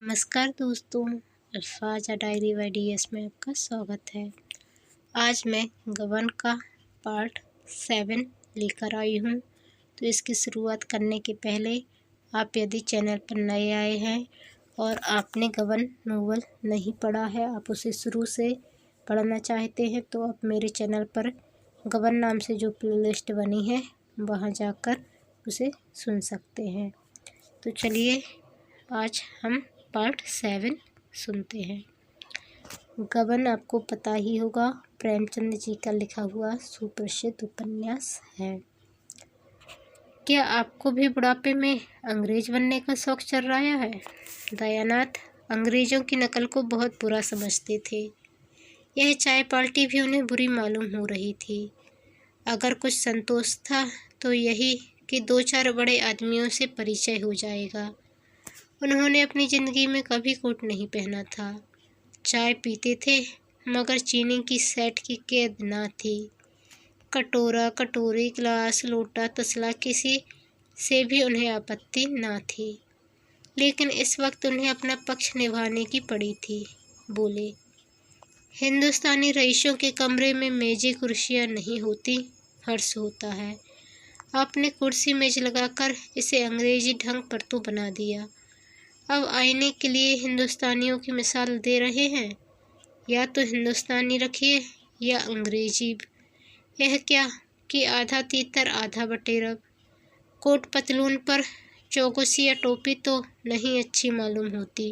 नमस्कार दोस्तों, अल्फाजा diary bye DS में आपका स्वागत है। आज मैं गबन का पार्ट 7 लेकर आई हूँ। तो इसकी शुरुआत करने के पहले आप यदि चैनल पर नए आए हैं और आपने गबन नोवेल नहीं पढ़ा है, आप उसे शुरू से पढ़ना चाहते हैं, तो आप मेरे चैनल पर गबन नाम से जो प्लेलिस्ट बनी है वहाँ जाकर उसे सुन सकते हैं। तो चलिए आज हम पार्ट 7 सुनते हैं। गबन आपको पता ही होगा, प्रेमचंद जी का लिखा हुआ सुप्रसिद्ध उपन्यास है। क्या आपको भी बुढ़ापे में अंग्रेज बनने का शौक चल रहा है? दयानाथ अंग्रेजों की नकल को बहुत बुरा समझते थे। यह चाय पार्टी भी उन्हें बुरी मालूम हो रही थी। अगर कुछ संतोष था तो यही कि 2-4 बड़े आदमियों से परिचय हो जाएगा। उन्होंने अपनी ज़िंदगी में कभी कोट नहीं पहना था। चाय पीते थे मगर चीनी की सेठ की कैद ना थी। कटोरा, कटोरी, गिलास, लोटा, तसला किसी से भी उन्हें आपत्ति ना थी। लेकिन इस वक्त उन्हें अपना पक्ष निभाने की पड़ी थी। बोले, हिंदुस्तानी रईसों के कमरे में मेज़ें कुर्सियाँ नहीं होती, फर्श होता है। आपने कुर्सी मेज लगाकर इसे अंग्रेजी ढंग पर तो बना दिया। अब आईने के लिए हिंदुस्तानियों की मिसाल दे रहे हैं। या तो हिंदुस्तानी रखिए या अंग्रेजी। यह क्या कि आधा तीतर आधा बटेरब। कोट पतलून पर चौकसी या टोपी तो नहीं अच्छी मालूम होती।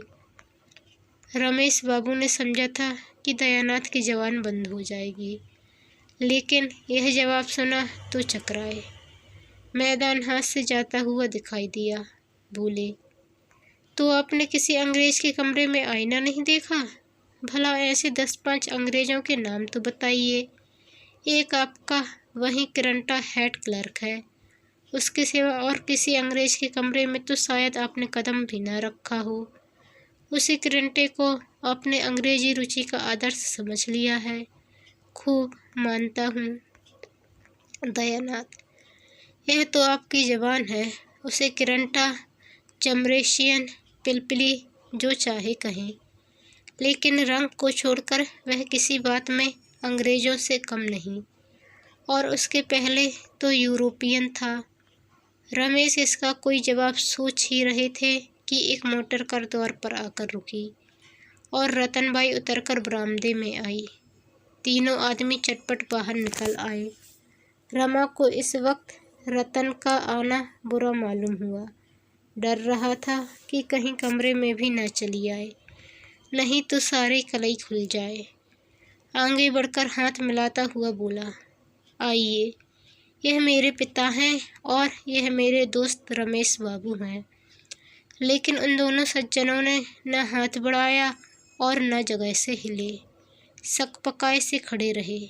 रमेश बाबू ने समझा था कि दयानाथ की जबान बंद हो जाएगी, लेकिन यह जवाब सुना तो चकराए। मैदान हाथ से जाता हुआ दिखाई दिया। बोले, तो आपने किसी अंग्रेज के कमरे में आईना नहीं देखा? भला ऐसे 10-5 अंग्रेजों के नाम तो बताइए। एक आपका वहीं करंटा हेड क्लर्क है। उसके सिवा और किसी अंग्रेज के कमरे में तो शायद आपने कदम भी ना रखा हो। उसी करंटे को आपने अंग्रेजी रुचि का आदर्श समझ लिया है। खूब मानता हूँ दयानाथ, यह तो आपकी जबान है। उसे करंटा, चमरेशियन, पिलपिली जो चाहे कहें, लेकिन रंग को छोड़कर वह किसी बात में अंग्रेज़ों से कम नहीं, और उसके पहले तो यूरोपियन था। रमेश इसका कोई जवाब सोच ही रहे थे कि एक मोटर कार द्वार पर आकर रुकी और रतनबाई उतरकर बरामदे में आई। तीनों आदमी चटपट बाहर निकल आए। रमा को इस वक्त रतन का आना बुरा मालूम हुआ। डर रहा था कि कहीं कमरे में भी न चली आए, नहीं तो सारे कलई खुल जाए। आगे बढ़कर हाथ मिलाता हुआ बोला, आइए, यह मेरे पिता हैं और यह मेरे दोस्त रमेश बाबू हैं। लेकिन उन दोनों सज्जनों ने न हाथ बढ़ाया और न जगह से हिले, सकपकाए से खड़े रहे।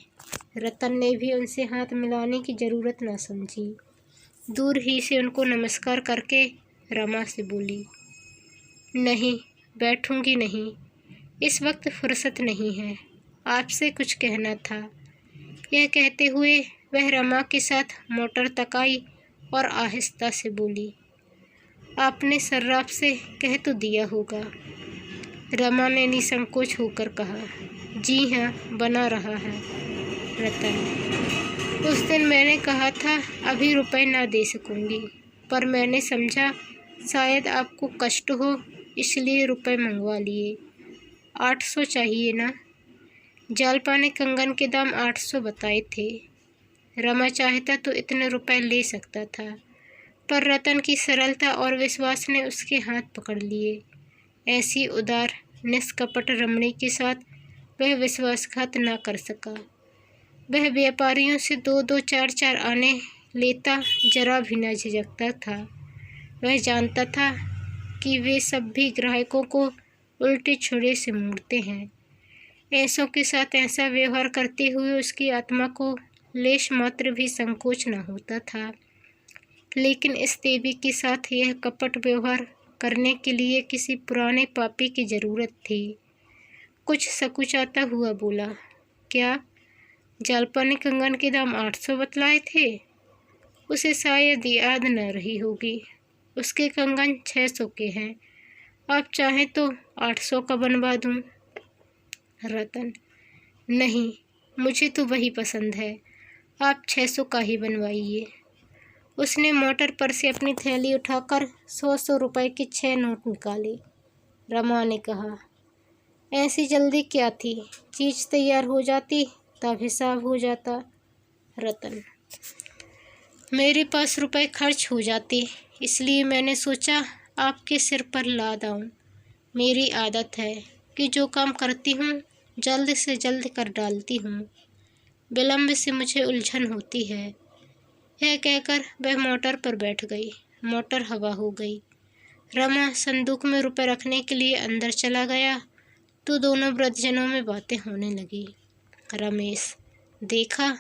रतन ने भी उनसे हाथ मिलाने की जरूरत न समझी। दूर ही से उनको नमस्कार करके रमा से बोली, नहीं, बैठूंगी नहीं, इस वक्त फुर्सत नहीं है, आपसे कुछ कहना था। यह कहते हुए वह रमा के साथ मोटर तक आई और आहिस्ता से बोली, आपने सर्राफ से कह तो दिया होगा। रमा ने निसंकोच होकर कहा, जी हाँ, बना रहा है। रतन, उस दिन मैंने कहा था अभी रुपए ना दे सकूंगी, पर मैंने समझा शायद आपको कष्ट हो, इसलिए रुपए मंगवा लिए। 800 चाहिए ना? जालपा ने कंगन के दाम 800 बताए थे। रमा चाहता तो इतने रुपए ले सकता था, पर रतन की सरलता और विश्वास ने उसके हाथ पकड़ लिए। ऐसी उदार निष्कपट रमणी के साथ वह विश्वासघात ना कर सका। वह व्यापारियों से 2-2, 4-4 आने लेता जरा भी न झिझकता था। वह जानता था कि वे सब भी ग्राहकों को उल्टे छुरे से मोड़ते हैं। ऐसों के साथ ऐसा व्यवहार करते हुए उसकी आत्मा को लेश मात्र भी संकोच न होता था। लेकिन इस देवी के साथ यह कपट व्यवहार करने के लिए किसी पुराने पापी की जरूरत थी। कुछ सकुचाता हुआ बोला, क्या जालपा ने कंगन के दाम 800 बतलाए थे? उसे शायद याद न रही होगी। उसके कंगन 600 के हैं। आप चाहें तो 800 का बनवा दूं। रतन, नहीं, मुझे तो वही पसंद है, आप 600 का ही बनवाइए। उसने मोटर पर से अपनी थैली उठाकर 100 रुपए के 6 नोट निकाले। रमा ने कहा, ऐसी जल्दी क्या थी, चीज़ तैयार हो जाती तब हिसाब हो जाता। रतन, मेरे पास रुपए खर्च हो जाते, इसलिए मैंने सोचा आपके सिर पर लाद आऊं। मेरी आदत है कि जो काम करती हूँ जल्द से जल्द कर डालती हूँ, विलम्ब से मुझे उलझन होती है। यह कहकर वह मोटर पर बैठ गई। मोटर हवा हो गई। रमा संदूक में रुपए रखने के लिए अंदर चला गया तो दोनों वृद्धजनों में बातें होने लगी। रमेश, देखा?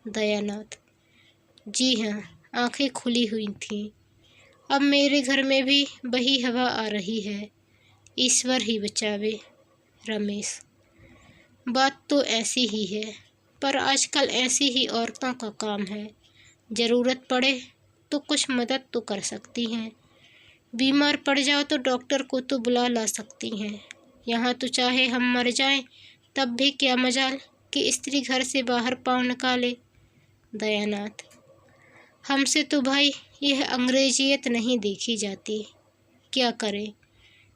दयानाथ, जी हाँ, आंखें खुली हुई थीं। अब मेरे घर में भी वही हवा आ रही है, ईश्वर ही बचावे। रमेश, बात तो ऐसी ही है, पर आजकल ऐसी ही औरतों का काम है, ज़रूरत पड़े तो कुछ मदद तो कर सकती हैं। बीमार पड़ जाओ तो डॉक्टर को तो बुला ला सकती हैं। यहाँ तो चाहे हम मर जाएं तब भी क्या मजाल कि स्त्री घर से बाहर पाँव निकाले। दयानाथ, हमसे तो भाई यह अंग्रेजियत नहीं देखी जाती, क्या करें,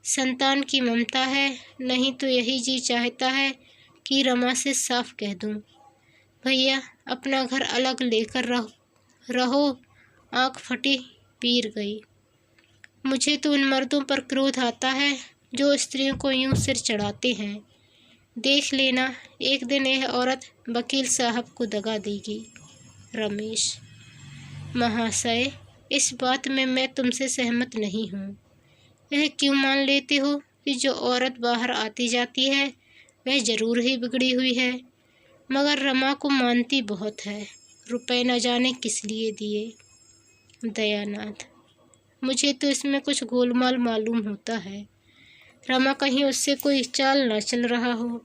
संतान की ममता है, नहीं तो यही जी चाहता है कि रमा से साफ कह दूं, भैया अपना घर अलग लेकर रहो। आँख फटी पीर गई। मुझे तो उन मर्दों पर क्रोध आता है जो स्त्रियों को यूं सिर चढ़ाते हैं। देख लेना, एक दिन यह औरत वकील साहब को दगा देगी। रमेश, महाशय, इस बात में मैं तुमसे सहमत नहीं हूँ। यह क्यों मान लेते हो कि जो औरत बाहर आती जाती है वह जरूर ही बिगड़ी हुई है, मगर रमा को मानती बहुत है, रुपए न जाने किस लिए दिए। दयानाथ, मुझे तो इसमें कुछ गोलमाल मालूम होता है, रमा कहीं उससे कोई चाल ना चल रहा हो।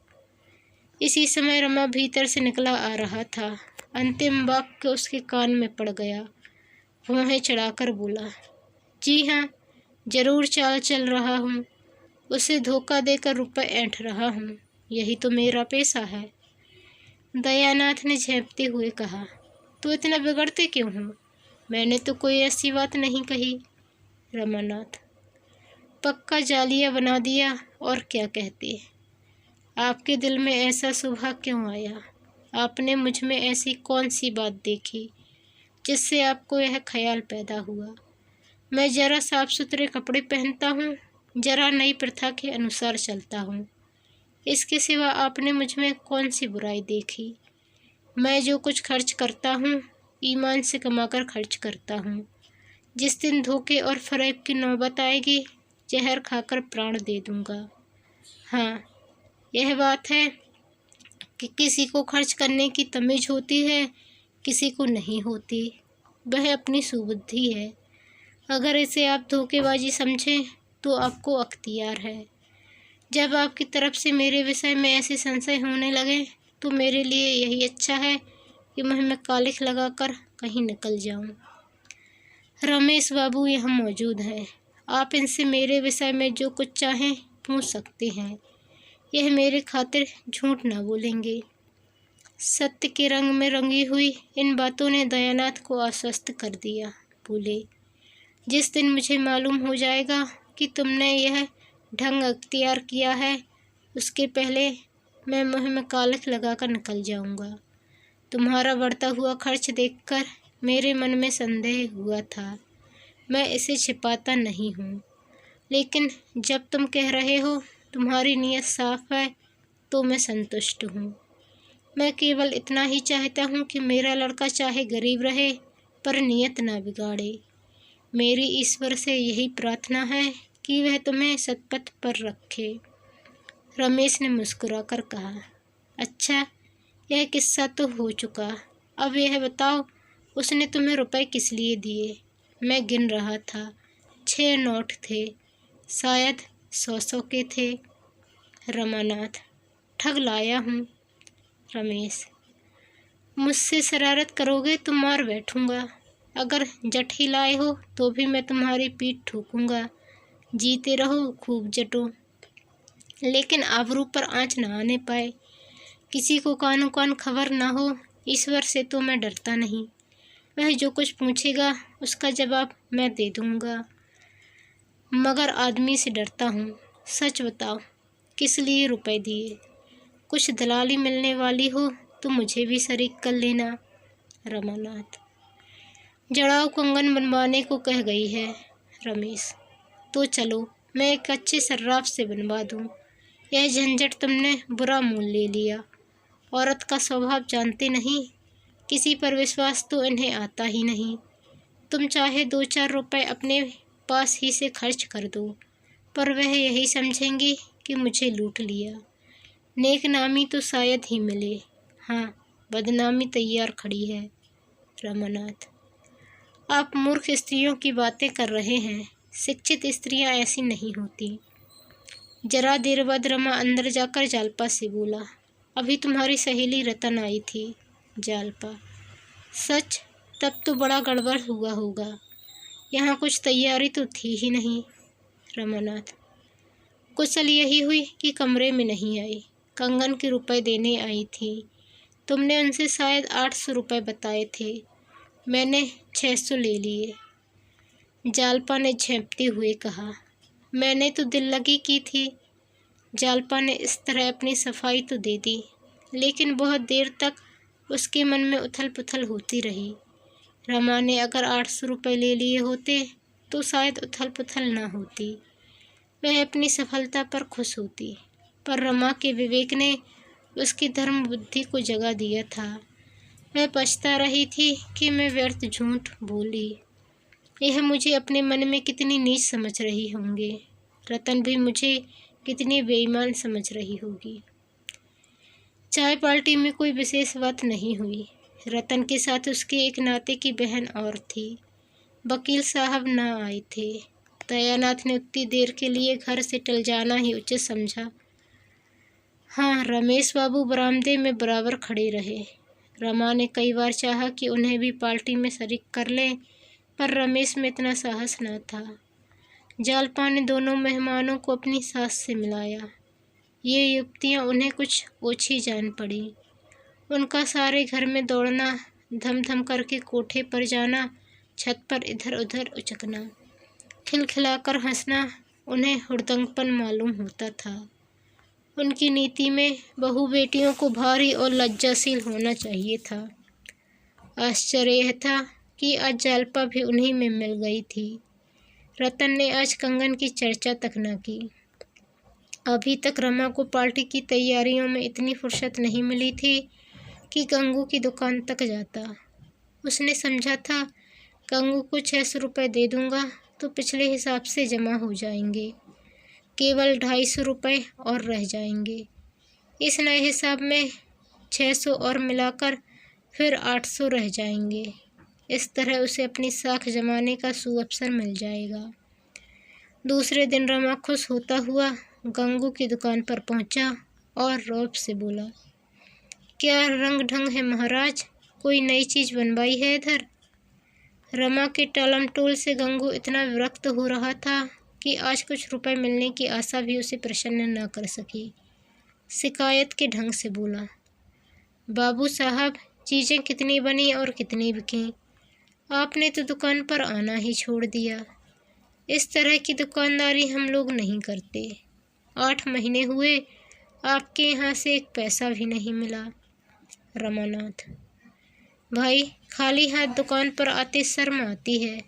इसी समय रमा भीतर से निकला आ रहा था। अंतिम वाक्य उसके कान में पड़ गया। भौहें चढ़ाकर बोला, जी हाँ, जरूर चाल चल रहा हूँ, उसे धोखा देकर रुपए ऐंठ रहा हूँ, यही तो मेरा पेशा है। दयानाथ ने झेंपते हुए कहा, तो इतना बिगड़ते क्यों हो? मैंने तो कोई ऐसी बात नहीं कही। रमानाथ, पक्का जालिया बना दिया, और क्या कहते। आपके दिल में ऐसा सुभाव क्यों आया? आपने मुझ में ऐसी कौन सी बात देखी जिससे आपको यह ख्याल पैदा हुआ? मैं जरा साफ सुथरे कपड़े पहनता हूँ, जरा नई प्रथा के अनुसार चलता हूँ, इसके सिवा आपने मुझ में कौन सी बुराई देखी? मैं जो कुछ खर्च करता हूँ ईमान से कमाकर खर्च करता हूँ। जिस दिन धोखे और फरेब की नौबत आएगी, जहर खाकर प्राण दे दूंगा। हाँ, यह बात है कि किसी को खर्च करने की तमीज होती है, किसी को नहीं होती, वह अपनी सुबुद्धि है। अगर इसे आप धोखेबाजी समझें तो आपको अख्तियार है। जब आपकी तरफ से मेरे विषय में ऐसे संशय होने लगे तो मेरे लिए यही अच्छा है कि मुँह में कालिख लगाकर कहीं निकल जाऊं। रमेश बाबू यहाँ मौजूद हैं, आप इनसे मेरे विषय में जो कुछ चाहें पूछ सकते हैं। यह मेरे खातिर झूठ ना बोलेंगे। सत्य के रंग में रंगी हुई इन बातों ने दयानाथ को आश्वस्त कर दिया। बोले, जिस दिन मुझे मालूम हो जाएगा कि तुमने यह ढंग अख्तियार किया है, उसके पहले मैं मुँह में कालिख लगाकर निकल जाऊंगा। तुम्हारा बढ़ता हुआ खर्च देखकर मेरे मन में संदेह हुआ था, मैं इसे छिपाता नहीं हूँ, लेकिन जब तुम कह रहे हो तुम्हारी नीयत साफ है तो मैं संतुष्ट हूँ। मैं केवल इतना ही चाहता हूँ कि मेरा लड़का चाहे गरीब रहे पर नीयत ना बिगाड़े। मेरी ईश्वर से यही प्रार्थना है कि वह तुम्हें सत्पथ पर रखे। रमेश ने मुस्कुराकर कहा, अच्छा, यह किस्सा तो हो चुका, अब यह बताओ उसने तुम्हें रुपए किस लिए दिए? मैं गिन रहा था, 6 नोट थे, शायद 100 के थे। रमानाथ, ठग लाया हूँ। रमेश, मुझसे शरारत करोगे तो मार बैठूंगा। अगर जठ ही लाए हो तो भी मैं तुम्हारी पीठ ठोकूंगा। जीते रहो खूब जटो, लेकिन आबरू पर आँच न आने पाए। किसी को कानो कान खबर न हो, ईश्वर से तो मैं डरता नहीं। वह जो कुछ पूछेगा उसका जवाब मैं दे दूंगा, मगर आदमी से डरता हूँ। सच बताओ, किस लिए रुपए दिए? कुछ दलाली मिलने वाली हो तो मुझे भी शरीक कर लेना। रमानाथ। जड़ाऊ कंगन बनवाने को कह गई है। रमेश। तो चलो, मैं एक अच्छे सर्राफ से बनवा दूं। यह झंझट तुमने बुरा मोल ले लिया। औरत का स्वभाव जानते नहीं, किसी पर विश्वास तो इन्हें आता ही नहीं। तुम चाहे 2-4 रुपए अपने पास ही से खर्च कर दो, पर वह यही समझेंगी कि मुझे लूट लिया। नेक नामी तो शायद ही मिले, हाँ, बदनामी तैयार खड़ी है। रमानाथ। आप मूर्ख स्त्रियों की बातें कर रहे हैं। शिक्षित स्त्रियां ऐसी नहीं होती। जरा देर बाद रमा अंदर जाकर जालपा से बोला, अभी तुम्हारी सहेली रतन आई थी। जालपा। सच? तब तो बड़ा गड़बड़ हुआ होगा। यहाँ कुछ तैयारी तो थी ही नहीं। रमानाथ। कुशल यही हुई कि कमरे में नहीं आई। कंगन के रुपए देने आई थी। तुमने उनसे शायद 800 रुपये बताए थे, मैंने 600 ले लिए। जालपा ने झेंपते हुए कहा। मैंने तो दिल लगी की थी। जालपा ने इस तरह अपनी सफाई तो दे दी, लेकिन बहुत देर तक उसके मन में उथल पुथल होती रही। रमा ने अगर 800 रुपये ले लिए होते तो शायद उथल पुथल ना होती। वह अपनी सफलता पर खुश होती, पर रमा के विवेक ने उसकी धर्म बुद्धि को जगा दिया था। वह पछता रही थी कि मैं व्यर्थ झूठ बोली। यह मुझे अपने मन में कितनी नीच समझ रही होंगे। रतन भी मुझे कितनी बेईमान समझ रही होगी। चाय पार्टी में कोई विशेष बात नहीं हुई। रतन के साथ उसके एक नाते की बहन और थी। वकील साहब ना आए थे। दयानाथ ने उतनी देर के लिए घर से टल जाना ही उचित समझा। हाँ, रमेश बाबू बरामदे में बराबर खड़े रहे। रमा ने कई बार चाहा कि उन्हें भी पार्टी में शरीक कर लें, पर रमेश में इतना साहस न था। जालपा ने दोनों मेहमानों को अपनी सास से मिलाया। ये युवतियाँ उन्हें कुछ ओछी जान पड़ी। उनका सारे घर में दौड़ना, धम धम करके कोठे पर जाना, छत पर इधर उधर उचकना, खिलखिलाकर हंसना उन्हें हुड़दंगपन मालूम होता था। उनकी नीति में बहू बेटियों को भारी और लज्जाशील होना चाहिए था। आश्चर्य यह था कि आज जालपा भी उन्हीं में मिल गई थी। रतन ने आज कंगन की चर्चा तक न की। अभी तक रमा को पार्टी की तैयारियों में इतनी फुर्सत नहीं मिली थी कि गंगू की दुकान तक जाता। उसने समझा था गंगू को 600 रुपये दे दूंगा तो पिछले हिसाब से जमा हो जाएंगे, केवल 250 रुपये और रह जाएंगे। इस नए हिसाब में 600 और मिलाकर फिर 800 रह जाएंगे। इस तरह उसे अपनी साख जमाने का सुअवसर मिल जाएगा। दूसरे दिन रमा खुश होता हुआ गंगू की दुकान पर पहुंचा और रौब से बोला, क्या रंग ढंग है महाराज, कोई नई चीज़ बनवाई है इधर? रमा के टालमटोल से गंगू इतना विरक्त हो रहा था कि आज कुछ रुपए मिलने की आशा भी उसे प्रसन्न न कर सकी। शिकायत के ढंग से बोला, बाबू साहब, चीज़ें कितनी बनी और कितनी बिकी? आपने तो दुकान पर आना ही छोड़ दिया। इस तरह की दुकानदारी हम लोग नहीं करते। 8 महीने हुए आपके यहाँ से एक पैसा भी नहीं मिला। रमानाथ। भाई, खाली हाथ दुकान पर आते शर्म आती है।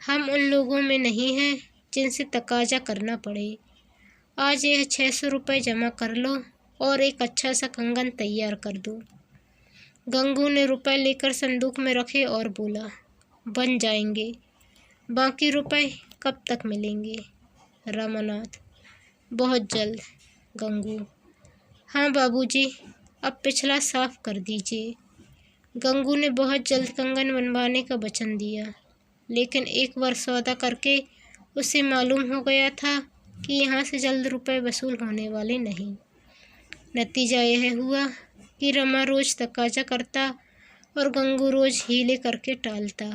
हम उन लोगों में नहीं हैं जिनसे तकाजा करना पड़े। आज यह 600 रुपये जमा कर लो और एक अच्छा सा कंगन तैयार कर दो। गंगू ने रुपए लेकर संदूक में रखे और बोला, बन जाएंगे। बाकी रुपए कब तक मिलेंगे? रामानाथ। बहुत जल्द। गंगू। हाँ बाबूजी, अब पिछला साफ कर दीजिए। गंगू ने बहुत जल्द कंगन बनवाने का वचन दिया, लेकिन एक बार सौदा करके उसे मालूम हो गया था कि यहाँ से जल्द रुपए वसूल होने वाले नहीं। नतीजा यह हुआ कि रमा रोज तकाजा करता और गंगू रोज हीले करके टालता।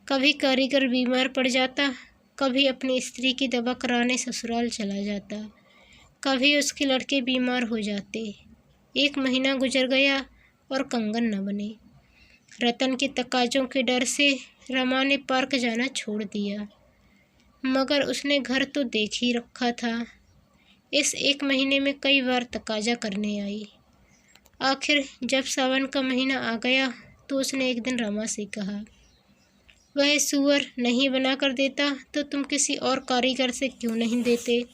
कभी कारीगर बीमार पड़ जाता कभी अपनी स्त्री की दवा कराने ससुराल चला जाता, कभी उसके लड़के बीमार हो जाते। 1 महीना गुजर गया और कंगन न बने। रतन के तकाज़ों के डर से रमा ने पार्क जाना छोड़ दिया, मगर उसने घर तो देख ही रखा था। इस 1 महीने में कई बार तकाज़ा करने आई। आखिर जब सावन का महीना आ गया तो उसने एक दिन रमा से कहा, वह सूअर नहीं बना कर देता तो तुम किसी और कारीगर से क्यों नहीं देते?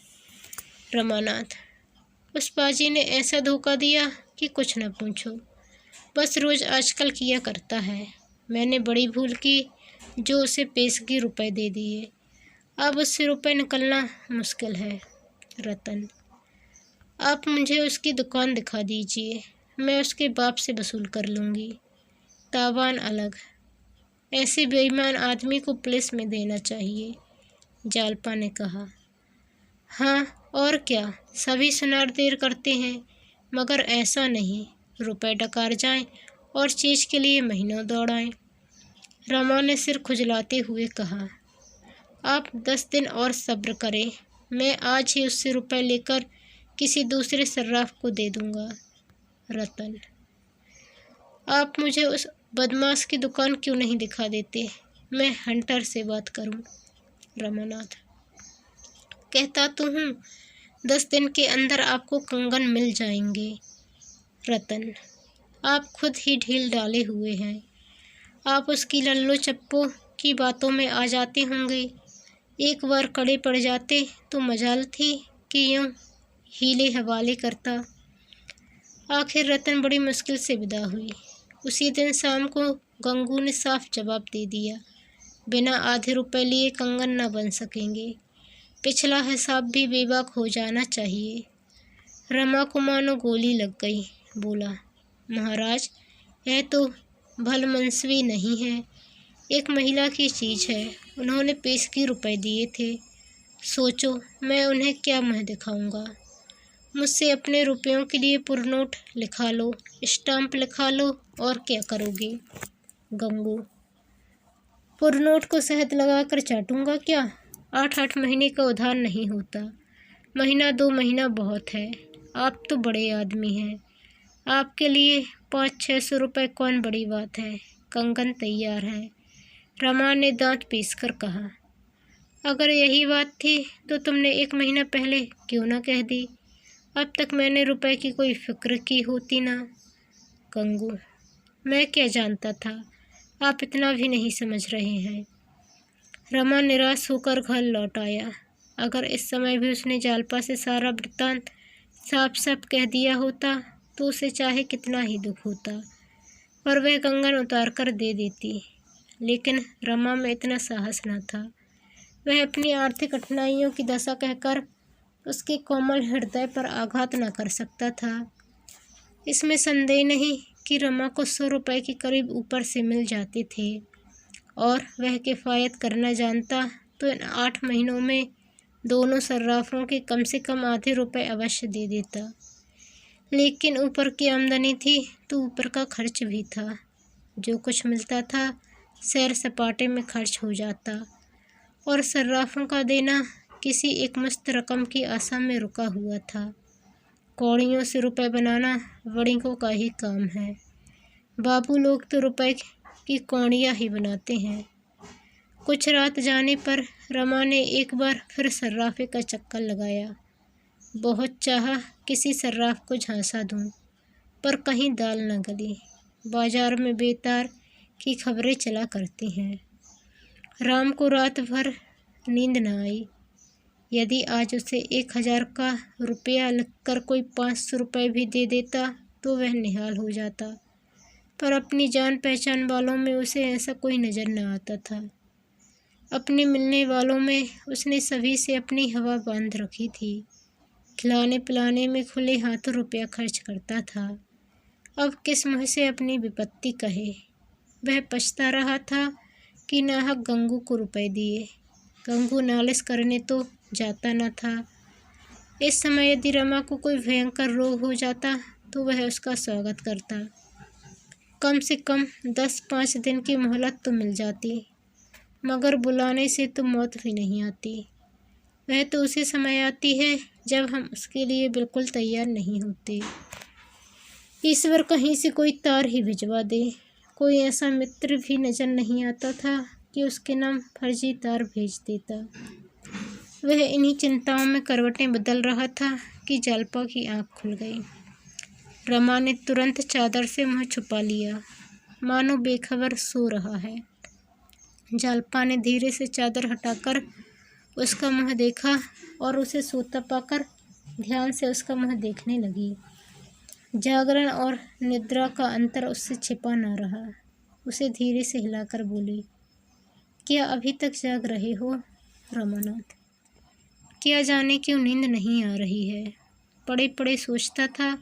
रमानाथ, उस पाजी ने ऐसा धोखा दिया कि कुछ न पूछो। बस रोज़ आजकल किया करता है। मैंने बड़ी भूल की जो उसे पेशगी रुपए दे दिए। अब उससे रुपए निकलना मुश्किल है। रतन, आप मुझे उसकी दुकान दिखा दीजिए, मैं उसके बाप से वसूल कर लूँगी। तावान अलग, ऐसे बेईमान आदमी को पुलिस में देना चाहिए, जालपा ने कहा। हाँ और क्या, सभी सुनार देर करते हैं, मगर ऐसा नहीं, रुपए डकार जाएं और चीज़ के लिए महीनों दौड़ाएं। रमा ने सिर खुजलाते हुए कहा, आप 10 दिन और सब्र करें, मैं आज ही उससे रुपए लेकर किसी दूसरे सर्राफ को दे दूंगा। रतन, आप मुझे उस बदमाश की दुकान क्यों नहीं दिखा देते? मैं हंटर से बात करूं। रमानाथ, कहता तो हूँ 10 दिन के अंदर आपको कंगन मिल जाएंगे। रतन, आप खुद ही ढील डाले हुए हैं। आप उसकी लल्लो चप्पो की बातों में आ जाते होंगे। एक बार कड़े पड़ जाते तो मजाल थी कि यूँ हीले हवाले करता। आखिर रतन बड़ी मुश्किल से विदा हुई। उसी दिन शाम को गंगू ने साफ जवाब दे दिया, बिना आधे रुपए लिए कंगन न बन सकेंगे। पिछला हिसाब भी बेबाक हो जाना चाहिए। रमा को मानो गोली लग गई। बोला, महाराज, यह तो भलमनस्वी नहीं है, एक महिला की चीज़ है। उन्होंने पेशगी रुपए दिए थे। सोचो मैं उन्हें क्या मुँह दिखाऊंगा। मुझसे अपने रुपयों के लिए पुरनोट लिखा लो, स्टाम्प लिखा लो, और क्या करोगे? गंगू, पुरनोट को शहद लगाकर चाटूंगा क्या? 8-8 महीने का उधार नहीं होता, महीना 2 महीना बहुत है। आप तो बड़े आदमी हैं, आपके लिए 500-600 रुपये कौन बड़ी बात है। कंगन तैयार है। रमा ने दांत पीस कर कहा, अगर यही बात थी तो तुमने 1 महीना पहले क्यों ना कह दी? अब तक मैंने रुपए की कोई फिक्र की होती ना। गंगू, मैं क्या जानता था, आप इतना भी नहीं समझ रहे हैं। रमा निराश होकर घर लौट आया। अगर इस समय भी उसने जालपा से सारा वृत्तांत साफ साफ कह दिया होता तो उसे चाहे कितना ही दुख होता, पर वह कंगन उतार कर दे देती। लेकिन रमा में इतना साहस न था। वह अपनी आर्थिक कठिनाइयों की दशा कहकर उसके कोमल हृदय पर आघात न कर सकता था। इसमें संदेह नहीं कि रमा को 100 रुपये के करीब ऊपर से मिल जाते थे, और वह किफ़ायत करना जानता तो इन 8 महीनों में दोनों सर्राफों के कम से कम आधे रुपए अवश्य दे देता। लेकिन ऊपर की आमदनी थी तो ऊपर का खर्च भी था। जो कुछ मिलता था सैर सपाटे में खर्च हो जाता, और सर्राफों का देना किसी एकमुश्त रकम की आशा में रुका हुआ था। कौड़ियों से रुपए बनाना वणिकों का ही काम है। बाबू लोग तो रुपए की कौड़ियाँ ही बनाते हैं। कुछ रात जाने पर रमा ने एक बार फिर सर्राफे का चक्कर लगाया। बहुत चाहा किसी सर्राफ को झांसा दूं, पर कहीं दाल न गली। बाजार में बेतार की खबरें चला करती हैं। राम को रात भर नींद न आई। यदि आज उसे 1000 का रुपया लिखकर कोई 500 रुपये भी दे देता तो वह निहाल हो जाता, पर अपनी जान पहचान वालों में उसे ऐसा कोई नज़र न आता था। अपने मिलने वालों में उसने सभी से अपनी हवा बांध रखी थी। खिलाने पिलाने में खुले हाथों रुपया खर्च करता था। अब किस मुँह से अपनी विपत्ति कहे। वह पछता रहा था कि नाहक गंगू को रुपए दिए। गंगू नालिश करने तो जाता न था। इस समय यदि रमा को कोई भयंकर रोग हो जाता तो वह उसका स्वागत करता। कम से कम 10-5 दिन की मोहलत तो मिल जाती। मगर बुलाने से तो मौत भी नहीं आती। वह तो उसी समय आती है जब हम उसके लिए बिल्कुल तैयार नहीं होते। ईश्वर कहीं से कोई तार ही भिजवा दे। कोई ऐसा मित्र भी नजर नहीं आता था कि उसके नाम फर्जी तार भेज देता। वह इन्हीं चिंताओं में करवटें बदल रहा था कि जालपा की आंख खुल गई। रमा ने तुरंत चादर से मुंह छुपा लिया, मानो बेखबर सो रहा है। जालपा ने धीरे से चादर हटाकर उसका मुंह देखा और उसे सोता पाकर ध्यान से उसका मुंह देखने लगी। जागरण और निद्रा का अंतर उससे छिपा न रहा। उसे धीरे से हिलाकर बोली, क्या अभी तक जाग रहे हो रमानाथ? क्या जाने क्यों नींद नहीं आ रही है। पड़े पड़े सोचता था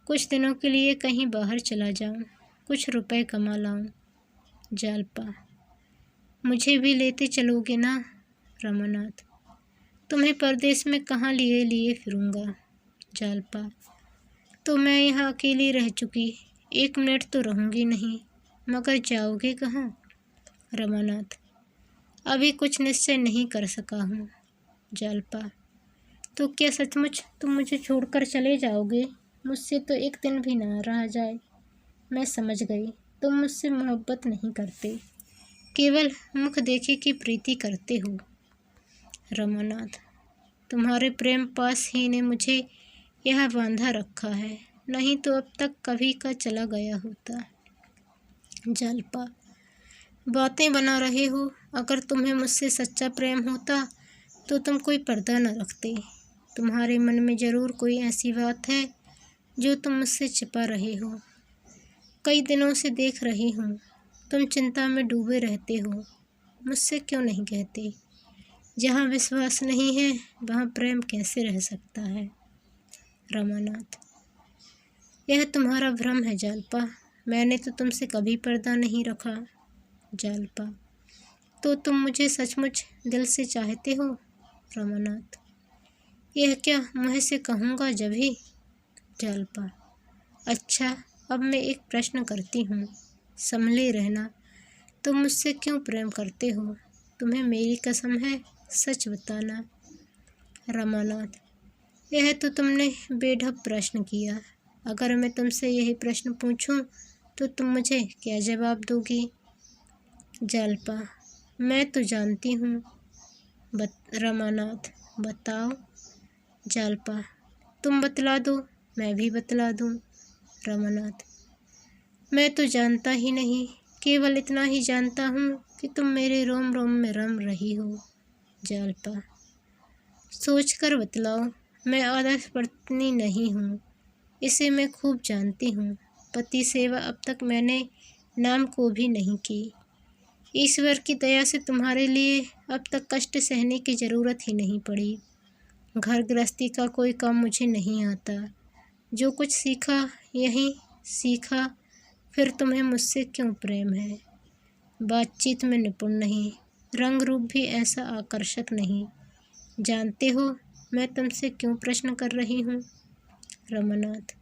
कुछ दिनों के लिए कहीं बाहर चला जाऊं, कुछ रुपए कमा लाऊं। जालपा, मुझे भी लेते चलोगे ना रमानाथ? तुम्हें परदेश में कहाँ लिए लिए फिरूंगा। जालपा, तो मैं यहाँ अकेली रह चुकी, 1 मिनट तो रहूँगी नहीं, मगर जाओगे कहाँ? रमानाथ, अभी कुछ निश्चय नहीं कर सका हूँ। जालपा, तो क्या सचमुच तुम मुझे छोड़कर चले जाओगे? मुझसे तो 1 दिन भी ना रहा जाए। मैं समझ गई, तुम मुझसे मोहब्बत नहीं करते, केवल मुख देखे की प्रीति करते हो। रमानाथ, तुम्हारे प्रेम पास ही ने मुझे यह बांधा रखा है, नहीं तो अब तक कभी का चला गया होता। जालपा, बातें बना रहे हो। अगर तुम्हें मुझसे सच्चा प्रेम होता तो तुम कोई पर्दा न रखते। तुम्हारे मन में जरूर कोई ऐसी बात है जो तुम मुझसे छिपा रहे हो। कई दिनों से देख रही हूँ, तुम चिंता में डूबे रहते हो। मुझसे क्यों नहीं कहते? जहाँ विश्वास नहीं है वहाँ प्रेम कैसे रह सकता है? रमानाथ, यह तुम्हारा भ्रम है जालपा, मैंने तो तुमसे कभी पर्दा नहीं रखा। जालपा, तो तुम मुझे सचमुच दिल से चाहते हो? रमानाथ, यह क्या मुँह से कहूँगा जब ही। जालपा, अच्छा, अब मैं एक प्रश्न करती हूँ, संभले रहना। तुम मुझसे क्यों प्रेम करते हो? तुम्हें मेरी कसम है, सच बताना। रमानाथ, यह तो तुमने बेढब प्रश्न किया। अगर मैं तुमसे यही प्रश्न पूछूं तो तुम मुझे क्या जवाब दोगी? जालपा, मैं तो जानती हूँ। रमानाथ, बताओ। जालपा, तुम बतला दो, मैं भी बतला दूँ। रमानाथ, मैं तो जानता ही नहीं, केवल इतना ही जानता हूँ कि तुम मेरे रोम रोम में रम रही हो। जालपा, सोच कर बतलाओ। मैं आदर्श पत्नी नहीं हूँ, इसे मैं खूब जानती हूँ। पति सेवा अब तक मैंने नाम को भी नहीं की। ईश्वर की दया से तुम्हारे लिए अब तक कष्ट सहने की ज़रूरत ही नहीं पड़ी। घर गृहस्थी का कोई काम मुझे नहीं आता। जो कुछ सीखा यहीं सीखा। फिर तुम्हें मुझसे क्यों प्रेम है? बातचीत में निपुण नहीं, रंग रूप भी ऐसा आकर्षक नहीं। जानते हो मैं तुमसे क्यों प्रश्न कर रही हूँ? रमानाथ,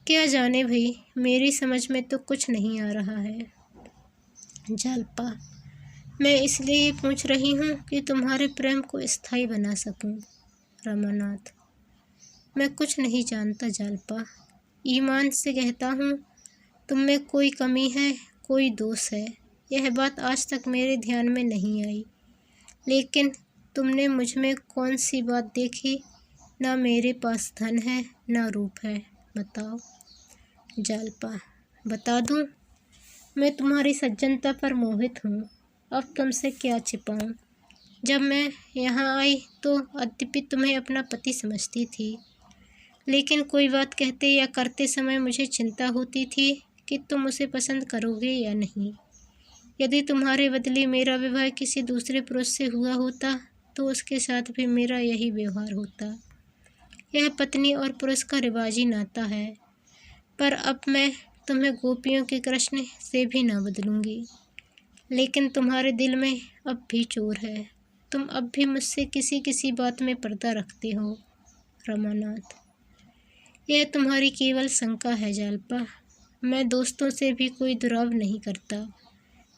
क्या जाने भाई, मेरी समझ में तो कुछ नहीं आ रहा है। जालपा, मैं इसलिए पूछ रही हूँ कि तुम्हारे प्रेम को स्थायी बना सकूँ। रमानाथ, मैं कुछ नहीं जानता जालपा, ईमान से कहता हूँ तुम में कोई कमी है, कोई दोष है। यह बात आज तक मेरे ध्यान में नहीं आई, लेकिन तुमने मुझ में कौन सी बात देखी? ना मेरे पास धन है ना रूप है, बताओ। जालपा, बता दूँ? मैं तुम्हारी सज्जनता पर मोहित हूँ, अब तुमसे क्या छिपाऊँ। जब मैं यहाँ आई तो अद्यपि तुम्हें अपना पति समझती थी, लेकिन कोई बात कहते या करते समय मुझे चिंता होती थी कि तुम उसे पसंद करोगे या नहीं। यदि तुम्हारे बदले मेरा विवाह किसी दूसरे पुरुष से हुआ होता तो उसके साथ भी मेरा यही व्यवहार होता। यह पत्नी और पुरुष का रिवाजी नाता है, पर अब मैं तुम्हें गोपियों के कृष्ण से भी ना बदलूंगी। लेकिन तुम्हारे दिल में अब भी चोर है, तुम अब भी मुझसे किसी किसी बात में पर्दा रखते हो। रमानाथ, यह तुम्हारी केवल शंका है जालपा, मैं दोस्तों से भी कोई दुराव नहीं करता।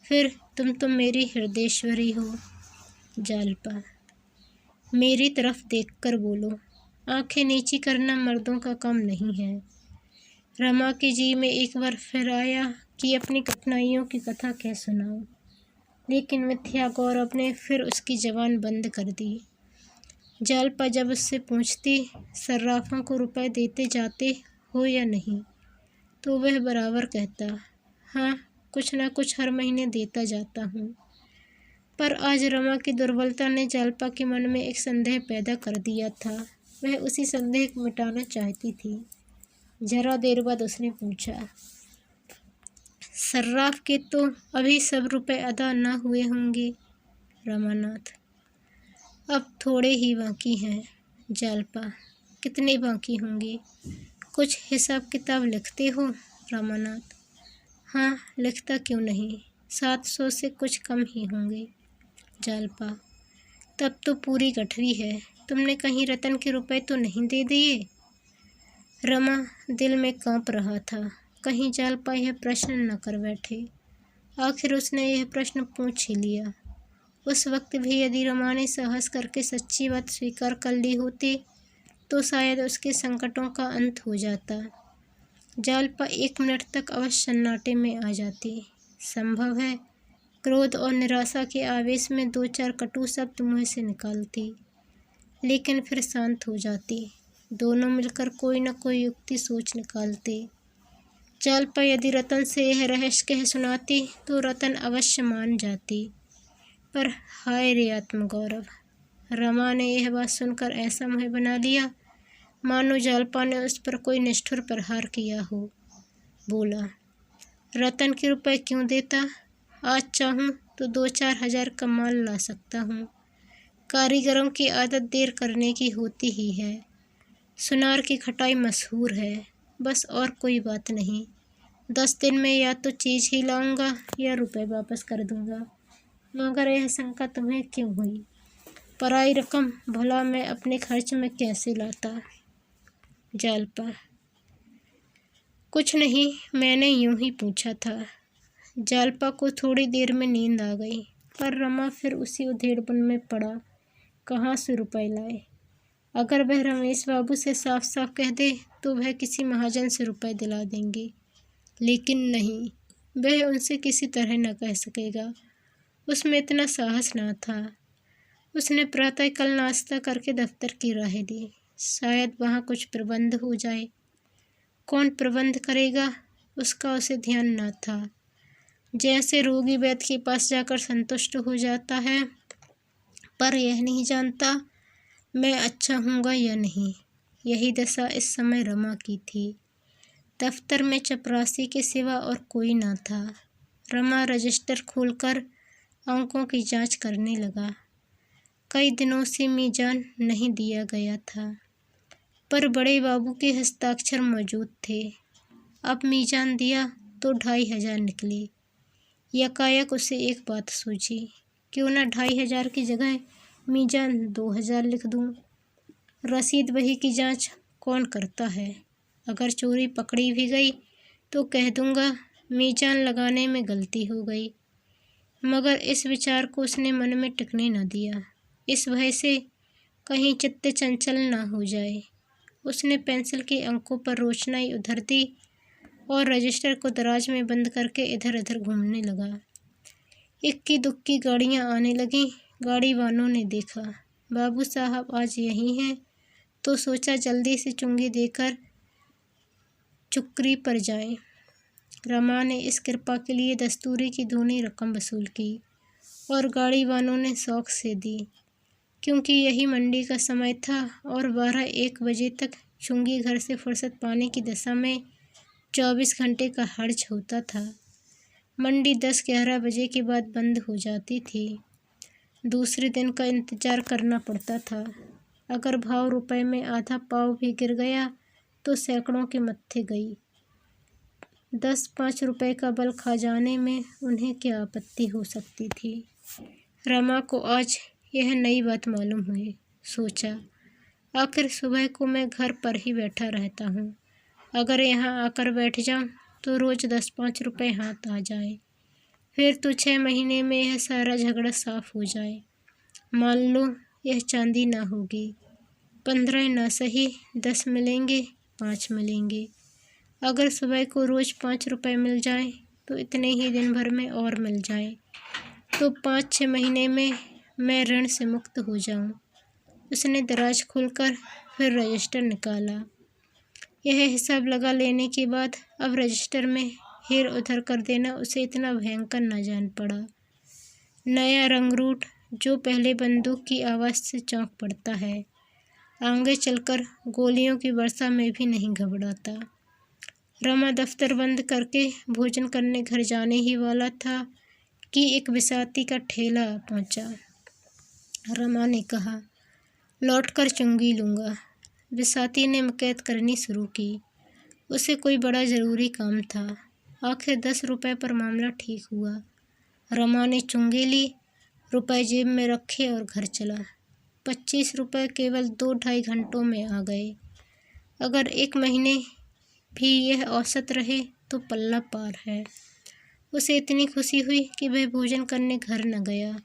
फिर तुम तो मेरी हृदयेश्वरी हो। जालपा, मेरी तरफ देखकर बोलो, आंखें नीची करना मर्दों का काम नहीं है। रमा के जी में एक बार फिर आया कि अपनी कठिनाइयों की कथा कह सुनाऊं, लेकिन मिथ्या गौरव ने फिर उसकी जबान बंद कर दी। जालपा जब उससे पूछती सर्राफों को रुपए देते जाते हो या नहीं, तो वह बराबर कहता, हाँ कुछ ना कुछ हर महीने देता जाता हूँ। पर आज रमा की दुर्बलता ने जालपा के मन में एक संदेह पैदा कर दिया था। वह उसी संदेह को मिटाना चाहती थी। जरा देर बाद उसने पूछा, सर्राफ के तो अभी सब रुपए अदा न हुए होंगे। रमानाथ, अब थोड़े ही बाकी हैं। जालपा, कितने बाकी होंगे? कुछ हिसाब किताब लिखते हो? रमानाथ, हाँ लिखता क्यों नहीं, 700 से कुछ कम ही होंगे। जालपा, तब तो पूरी गठरी है। तुमने कहीं रतन के रुपए तो नहीं दे दिए? रमा दिल में कांप रहा था, कहीं जालपा यह प्रश्न न कर बैठे। आखिर उसने यह प्रश्न पूछ ही लिया। उस वक्त भी यदि रमा ने साहस करके सच्ची बात स्वीकार कर ली होती तो शायद उसके संकटों का अंत हो जाता। जालपा 1 मिनट तक अवश्य सन्नाटे में आ जाती। संभव है क्रोध और निराशा के आवेश में 2-4 कटु शब्द मुँह से निकालती, लेकिन फिर शांत हो जाती। दोनों मिलकर कोई न कोई युक्ति सोच निकालते। जालपा यदि रतन से यह रहस्य कह सुनाती तो रतन अवश्य मान जाती। पर हाय रे आत्मगौरव, रमा ने यह बात सुनकर ऐसा मुँह बना लिया मानो जालपा ने उस पर कोई निष्ठुर प्रहार किया हो। बोला, रतन के रुपए क्यों देता? आज चाहूँ तो 2-4 हज़ार का माल ला सकता हूँ। कारीगरों की आदत देर करने की होती ही है। सुनार की खटाई मशहूर है, बस और कोई बात नहीं। 10 दिन में या तो चीज़ ही लाऊंगा या रुपए वापस कर दूंगा। मगर यह शंका तुम्हें क्यों हुई? पराई रकम भला मैं अपने खर्च में कैसे लाता? जालपा, कुछ नहीं, मैंने यूं ही पूछा था। जालपा को थोड़ी देर में नींद आ गई, पर रमा फिर उसी उधेड़बुन में पड़ा। कहाँ से रुपए लाए? अगर वह रमेश बाबू से साफ साफ कह दे तो वह किसी महाजन से रुपए दिला देंगे, लेकिन नहीं, वह उनसे किसी तरह न कह सकेगा। उसमें इतना साहस न था। उसने प्रातःकाल नाश्ता करके दफ्तर की राह ली। शायद वहाँ कुछ प्रबंध हो जाए। कौन प्रबंध करेगा उसका उसे ध्यान न था। जैसे रोगी वैद्य के पास जाकर संतुष्ट हो जाता है, पर यह नहीं जानता मैं अच्छा हूँगा या नहीं। यही दशा इस समय रमा की थी। दफ्तर में चपरासी के सिवा और कोई न था। रमा रजिस्टर खोलकर अंकों की जांच करने लगा। कई दिनों से मीजान नहीं दिया गया था, पर बड़े बाबू के हस्ताक्षर मौजूद थे। अब मीजान दिया तो 2500 निकले। यकायक उसे एक बात सूझी, क्यों न 2500 की जगह मीजान 2000 लिख दूं। रसीद बही की जांच कौन करता है? अगर चोरी पकड़ी भी गई तो कह दूंगा मीजान लगाने में गलती हो गई। मगर इस विचार को उसने मन में टिकने न दिया, इस भय से कहीं चित्त चंचल न हो जाए। उसने पेंसिल के अंकों पर रोशनाई उधर दी और रजिस्टर को दराज में बंद करके इधर उधर घूमने लगा। इक्की दुक्की गाड़ियां आने लगीं। गाड़ी वालों ने देखा बाबू साहब आज यहीं हैं, तो सोचा जल्दी से चुंगी देकर चुक्री पर जाएं। रमा ने इस कृपा के लिए दस्तूरी की दूनी रकम वसूल की और गाड़ी वालों ने शौक से दी, क्योंकि यही मंडी का समय था और 12-1 बजे तक चुंगी घर से फुर्सत पाने की दशा में 24 घंटे का हर्ज होता था। मंडी 10-11 बजे के बाद बंद हो जाती थी। दूसरे दिन का इंतजार करना पड़ता था। अगर भाव रुपए में आधा पाव भी गिर गया तो सैकड़ों के मत्थे गई। 10-5 रुपए का बल खा जाने में उन्हें क्या आपत्ति हो सकती थी। रमा को आज यह नई बात मालूम हुई। सोचा, आखिर सुबह को मैं घर पर ही बैठा रहता हूँ। अगर यहाँ आकर बैठ जाऊँ तो रोज़ 10-5 रुपए हाथ आ जाए। फिर तो 6 महीने में यह सारा झगड़ा साफ हो जाए। मान लो यह चांदी ना होगी, 15 ना सही 10 मिलेंगे, 5 मिलेंगे। अगर सुबह को रोज़ 5 रुपए मिल जाए तो इतने ही दिन भर में और मिल जाए तो 5-6 महीने में मैं ऋण से मुक्त हो जाऊं। उसने दराज खोलकर फिर रजिस्टर निकाला। यह हिसाब लगा लेने के बाद अब रजिस्टर में हेर उधर कर देना उसे इतना भयंकर न जान पड़ा। नया रंगरूट जो पहले बंदूक की आवाज़ से चौंक पड़ता है, आगे चलकर गोलियों की वर्षा में भी नहीं घबराता। रमा दफ्तर बंद करके भोजन करने घर जाने ही वाला था कि एक बिसाती का ठेला पहुंचा। रमा ने कहा, लौटकर चुंगी लूँगा। बिसाती ने मकैत करनी शुरू की। उसे कोई बड़ा ज़रूरी काम था। आखिर 10 रुपए पर मामला ठीक हुआ। रमा ने चुंगी ली, रुपए जेब में रखे और घर चला। 25 रुपए केवल 2-2.5 घंटों में आ गए। अगर 1 महीने भी यह औसत रहे तो पल्ला पार है। उसे इतनी खुशी हुई कि वह भोजन करने घर न गया,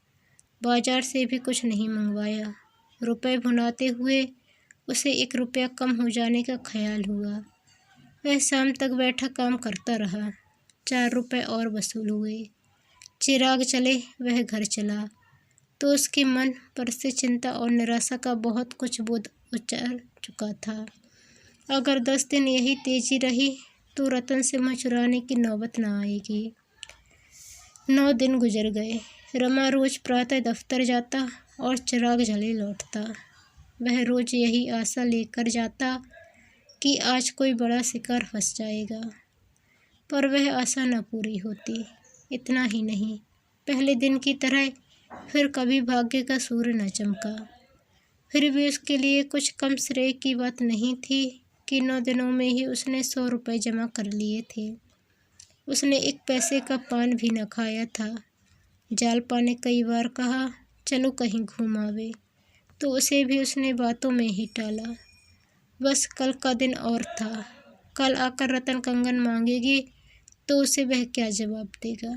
बाजार से भी कुछ नहीं मंगवाया। रुपए भुनाते हुए उसे 1 रुपया कम हो जाने का ख्याल हुआ। वह शाम तक बैठा काम करता रहा। 4 रुपए और वसूल हुए। चिराग चले वह घर चला तो उसके मन पर से चिंता और निराशा का बहुत कुछ बोझ उतर चुका था। अगर 10 दिन यही तेजी रही तो रतन से मुँह चुराने की नौबत न आएगी। 9 दिन गुजर गए। रमा रोज प्रातः दफ्तर जाता और चिराग जले लौटता। वह रोज यही आशा लेकर जाता कि आज कोई बड़ा शिकार फंस जाएगा, पर वह आशा न पूरी होती। इतना ही नहीं, पहले दिन की तरह फिर कभी भाग्य का सूर्य न चमका। फिर भी उसके लिए कुछ कम श्रेय की बात नहीं थी कि 9 दिनों में ही उसने 100 रुपये जमा कर लिए थे। उसने 1 पैसे का पान भी न खाया था। जालपा ने कई बार कहा, चलो कहीं घूम आवे, तो उसे भी उसने बातों में ही टाला। बस कल का दिन और था। कल आकर रतन कंगन मांगेगी तो उसे वह क्या जवाब देगा।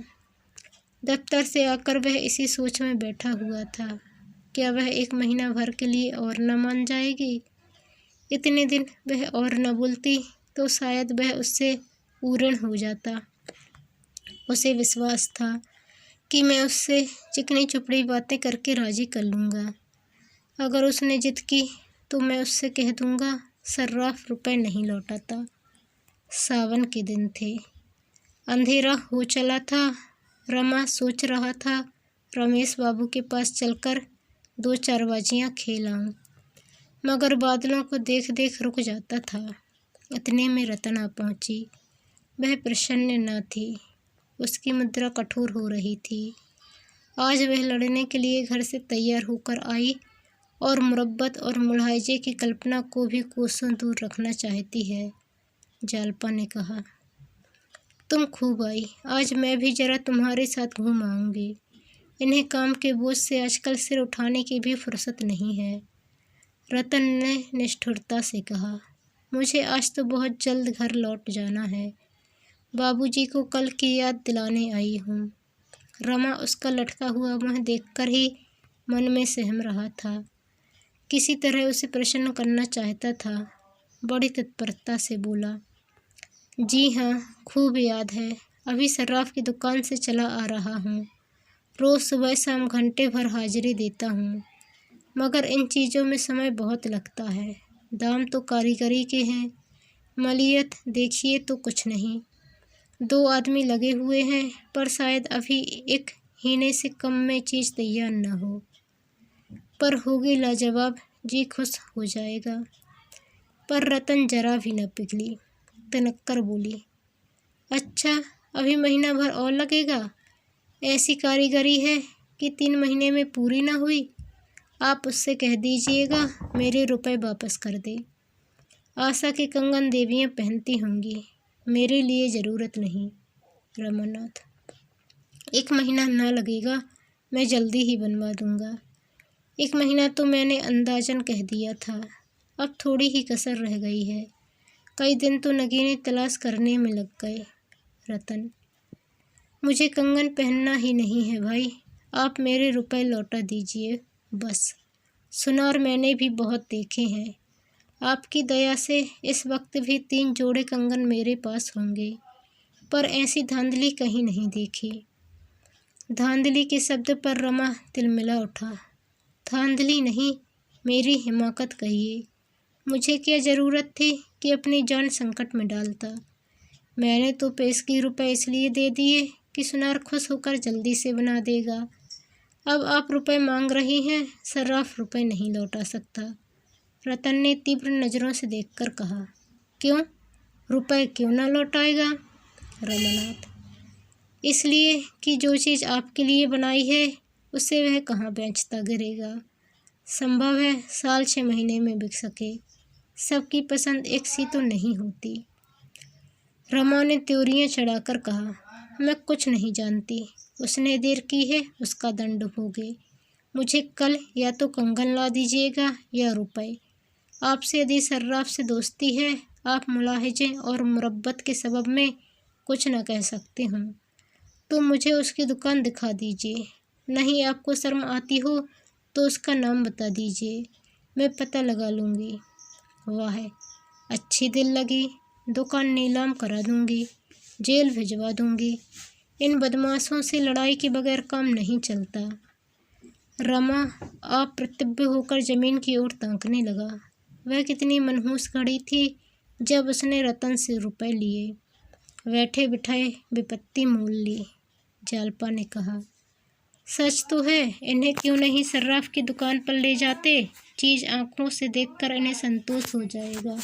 दफ्तर से आकर वह इसी सोच में बैठा हुआ था, क्या वह 1 महीना भर के लिए और न मान जाएगी। इतने दिन वह और न बोलती तो शायद वह उससे ऊरण हो जाता। उसे विश्वास था कि मैं उससे चिकनी चुपड़ी बातें करके राजी कर लूँगा। अगर उसने जिद की तो मैं उससे कह दूँगा सर्राफ रुपए नहीं लौटाता। सावन के दिन थे। अंधेरा हो चला था। रमा सोच रहा था रमेश बाबू के पास चलकर 2 चारबाजियाँ खेल आऊँ, मगर बादलों को देख देख रुक जाता था। इतने में रतन आ पहुँची। वह प्रसन्न न थी, उसकी मुद्रा कठोर हो रही थी। आज वह लड़ने के लिए घर से तैयार होकर आई और मुरब्बत और मुलाहिजे की कल्पना को भी कोसों दूर रखना चाहती है। जालपा ने कहा, तुम खूब आई, आज मैं भी जरा तुम्हारे साथ घूम आऊँगी। इन्हें काम के बोझ से आजकल सिर उठाने की भी फुर्सत नहीं है। रतन ने निष्ठुरता से कहा, मुझे आज तो बहुत जल्द घर लौट जाना है। बाबूजी को कल की याद दिलाने आई हूँ। रमा उसका लटका हुआ मुँह देखकर ही मन में सहम रहा था। किसी तरह उसे प्रसन्न करना चाहता था। बड़ी तत्परता से बोला, जी हाँ, खूब याद है। अभी सर्राफ की दुकान से चला आ रहा हूँ। रोज़ सुबह शाम घंटे भर हाजिरी देता हूँ, मगर इन चीज़ों में समय बहुत लगता है। दाम तो कारीगरी के हैं, मलियत देखिए तो कुछ नहीं। 2 आदमी लगे हुए हैं, पर शायद अभी 1 हीने से कम में चीज़ तैयार न हो, पर होगी लाजवाब, जी खुश हो जाएगा। पर रतन जरा भी न पिघली, तनक्कर बोली, अच्छा अभी महीना भर और लगेगा। ऐसी कारीगरी है कि 3 महीने में पूरी ना हुई। आप उससे कह दीजिएगा मेरे रुपए वापस कर दे। आशा के कंगन देवियाँ पहनती होंगी, मेरे लिए ज़रूरत नहीं। रमानाथ, 1 महीना ना लगेगा, मैं जल्दी ही बनवा दूँगा। 1 महीना तो मैंने अंदाजन कह दिया था, अब थोड़ी ही कसर रह गई है। कई दिन तो नगीने तलाश करने में लग गए। रतन, मुझे कंगन पहनना ही नहीं है भाई, आप मेरे रुपए लौटा दीजिए बस। सुनार मैंने भी बहुत देखे हैं, आपकी दया से इस वक्त भी 3 जोड़े कंगन मेरे पास होंगे, पर ऐसी धांधली कहीं नहीं देखी। धांधली के शब्द पर रमा तिलमिला उठा। धांधली नहीं, मेरी हिमाकत कहिए। मुझे क्या ज़रूरत थी कि अपनी जान संकट में डालता। मैंने तो पेशगी रुपए इसलिए दे दिए कि सुनार खुश होकर जल्दी से बना देगा। अब आप रुपए मांग रही हैं, सर्राफ रुपए नहीं लौटा सकता। रतन ने तीव्र नज़रों से देखकर कहा। क्यों, रुपए क्यों ना लौटाएगा? रमानाथ, इसलिए कि जो चीज़ आपके लिए बनाई है उसे वह कहाँ बेचता गिरेगा। संभव है साल 6 महीने में बिक सके। सबकी पसंद एक सी तो नहीं होती। रमा ने त्योरियां चढ़ाकर कहा। मैं कुछ नहीं जानती, उसने देर की है उसका दंड भोगे। मुझे कल या तो कंगन ला दीजिएगा या रुपए। आपसे यदि सर्राफ से दोस्ती है, आप मुलाहिजे और मुरब्बत के सबब में कुछ न कह सकते हों तो मुझे उसकी दुकान दिखा दीजिए। नहीं आपको शर्म आती हो तो उसका नाम बता दीजिए, मैं पता लगा लूँगी। वाह, अच्छी दिल लगी। दुकान नीलाम करा दूँगी, जेल भिजवा दूँगी। इन बदमाशों से लड़ाई के बगैर काम नहीं चलता। रमा अप्रतिभ होकर ज़मीन की ओर ताकने लगा। वह कितनी मनहूस घड़ी थी जब उसने रतन से रुपए लिए, बैठे बिठाए विपत्ति मोल ली। जालपा ने कहा, सच तो है, इन्हें क्यों नहीं सर्राफ की दुकान पर ले जाते? चीज़ आंखों से देखकर इन्हें संतोष हो जाएगा।